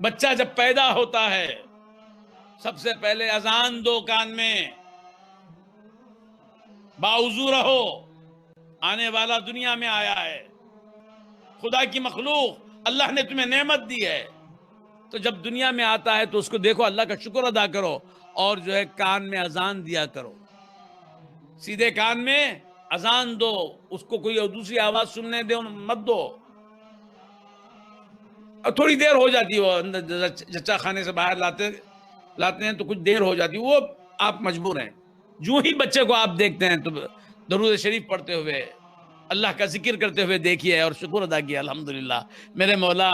بچہ جب پیدا ہوتا ہے سب سے پہلے اذان دو کان میں، باوضو رہو، آنے والا دنیا میں آیا ہے، خدا کی مخلوق، اللہ نے تمہیں نعمت دی ہے، تو جب دنیا میں آتا ہے تو اس کو دیکھو، اللہ کا شکر ادا کرو، اور جو ہے کان میں اذان دیا کرو، سیدھے کان میں اذان دو، اس کو کوئی دوسری آواز سننے دو مت دو۔ اور تھوڑی دیر ہو جاتی ہے، وہ اندر چچا خانے سے باہر لاتے ہیں تو کچھ دیر ہو جاتی ہے، وہ آپ مجبور ہیں۔ جو ہی بچے کو آپ دیکھتے ہیں تو درود شریف پڑھتے ہوئے، اللہ کا ذکر کرتے ہوئے دیکھیے اور شکر ادا کیا، الحمدللہ میرے مولا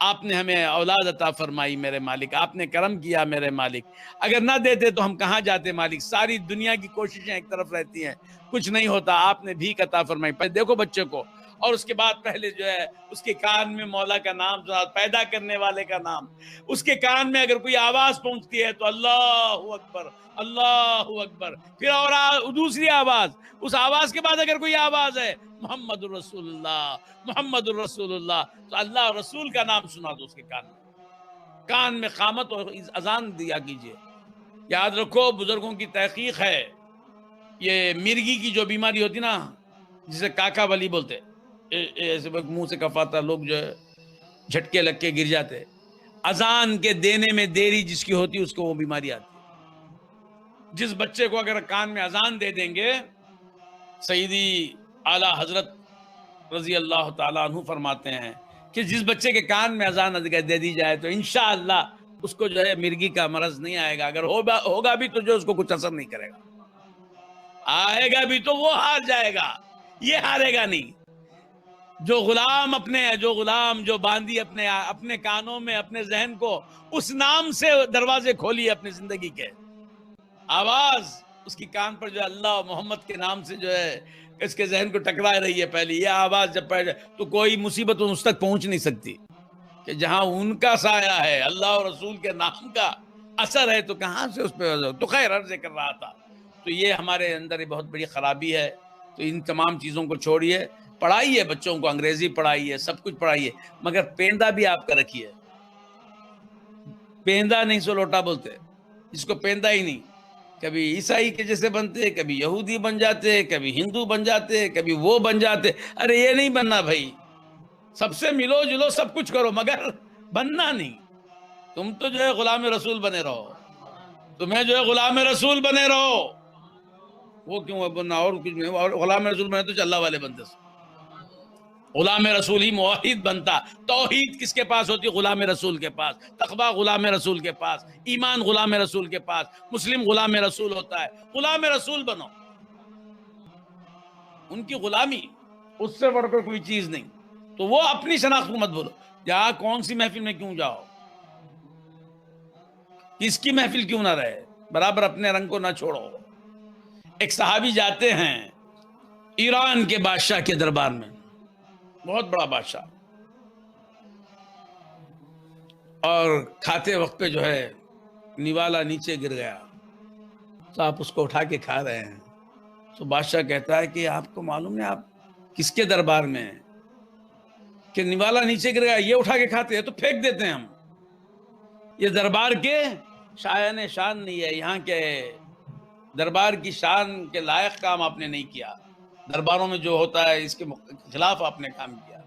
آپ نے ہمیں اولاد عطا فرمائی، میرے مالک آپ نے کرم کیا، میرے مالک اگر نہ دیتے تو ہم کہاں جاتے مالک، ساری دنیا کی کوششیں ایک طرف رہتی ہیں، کچھ نہیں ہوتا، آپ نے بھیک عطا فرمائی۔ پہلے دیکھو بچے کو، اور اس کے بعد پہلے جو ہے اس کے کان میں مولا کا نام، پیدا کرنے والے کا نام، اس کے کان میں اگر کوئی آواز پہنچتی ہے تو اللہ اکبر، اللہ اکبر، پھر اور دوسری آواز، اس آواز کے بعد اگر کوئی آواز ہے محمد الرسول اللہ، محمد الرسول اللہ، تو اللہ رسول کا نام سنا دو اس کے کان میں قامت اور اذان دیا کیجئے۔ یاد رکھو بزرگوں کی تحقیق ہے، یہ مرگی کی جو بیماری ہوتی نا، جسے کاکا ولی بولتے، ایسے منہ سے کفاتا، لوگ جو ہے جھٹکے لگ کے گر جاتے، اذان کے دینے میں دیری جس کی ہوتی اس کو وہ بیماری آتی ہے۔ جس بچے کو اگر کان میں اذان دے دیں گے، سیدی اعلی حضرت رضی اللہ تعالیٰ عنہ فرماتے ہیں کہ جس بچے کے کان میں اذان دے دی جائے تو انشاءاللہ اس کو جو ہے مرگی کا مرض نہیں آئے گا، اگر ہوگا بھی تو جو اس کو کچھ اثر نہیں کرے گا، آئے گا بھی تو وہ ہار جائے گا، یہ ہارے گا نہیں۔ جو غلام جو باندھی اپنے کانوں میں اپنے ذہن کو اس نام سے دروازے کھولی اپنی زندگی کے، آواز اس کی کان پر جو اللہ و محمد کے نام سے جو ہے اس کے ذہن کو ٹکرا رہی ہے، پہلی یہ آواز جب پڑھ تو کوئی مصیبت اس تک پہنچ نہیں سکتی، کہ جہاں ان کا سایہ ہے، اللہ اور رسول کے نام کا اثر ہے، تو کہاں سے اس پہ تو خیر عرض کر رہا تھا۔ تو یہ ہمارے اندر ایک بہت بڑی خرابی ہے، تو ان تمام چیزوں کو چھوڑیے، پڑھائیے بچوں کو، انگریزی پڑھائیے، سب کچھ پڑھائیے، مگر پیندہ بھی آپ کا رکھیے، پیندہ نہیں سو لوٹا بولتے، جس کو پیندہ ہی نہیں، کبھی عیسائی کے جیسے بنتے، کبھی یہودی بن جاتے، کبھی ہندو بن جاتے، کبھی وہ بن جاتے، ارے یہ نہیں بننا بھائی، سب سے ملو جلو سب کچھ کرو مگر بننا نہیں، تم تو جو ہے غلام رسول بنے رہو، تمہیں جو ہے غلام رسول بنے رہو، وہ کیوں بننا، اور کچھ نہیں، اور غلام رسول بنے تو اللہ والے بنتے، غلام رسول ہی موحد بنتا۔ توحید کس کے پاس ہوتی؟ غلام رسول کے پاس، تقویٰ غلام رسول کے پاس، ایمان غلام رسول کے پاس، مسلم غلام رسول ہوتا ہے، غلام رسول بنو، ان کی غلامی اس سے بڑھ کر کوئی چیز نہیں۔ تو وہ اپنی شناخت کو مت بولو، جہاں کون سی محفل میں کیوں جاؤ، کس کی محفل کیوں نہ رہے، برابر اپنے رنگ کو نہ چھوڑو۔ ایک صحابی جاتے ہیں ایران کے بادشاہ کے دربار میں، بہت بڑا بادشاہ، اور کھاتے وقت پہ جو ہے نوالا نیچے گر گیا، تو آپ اس کو اٹھا کے کھا رہے ہیں، تو بادشاہ کہتا ہے کہ آپ کو معلوم ہے آپ کس کے دربار میں ہیں، کہ نوالا نیچے گر گیا، یہ اٹھا کے کھاتے ہیں، تو پھینک دیتے ہیں ہم، یہ دربار کے شایان شان نہیں ہے، یہاں کے دربار کی شان کے لائق کام آپ نے نہیں کیا، درباروں میں جو ہوتا ہے اس کے خلاف آپ نے کام کیا۔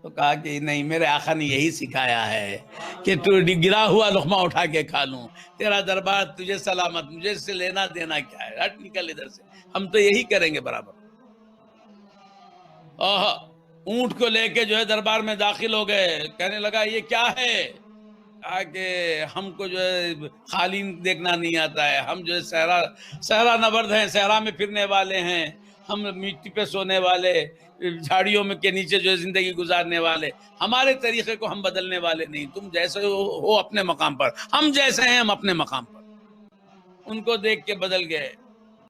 تو کہا کہ نہیں، میرے آقا نے یہی سکھایا ہے کہ تو گرا ہوا لقمہ اٹھا کے کھا لوں، تیرا دربار تجھے سلامت، مجھے سے لینا دینا کیا ہے، ہٹ نکل ادھر سے، ہم تو یہی کریں گے برابر۔ اونٹ کو لے کے جو ہے دربار میں داخل ہو گئے، کہنے لگا یہ کیا ہے، کہا کہ ہم کو جو ہے قالین دیکھنا نہیں آتا ہے، ہم جو ہے صحرا نورد ہیں، صحرا میں پھرنے والے ہیں، ہم مٹی پہ سونے والے، جھاڑیوں میں کے نیچے جو ہے زندگی گزارنے والے، ہمارے طریقے کو ہم بدلنے والے نہیں، تم جیسے ہو اپنے مقام پر، ہم جیسے ہیں ہم اپنے مقام پر۔ ان کو دیکھ کے بدل گئے،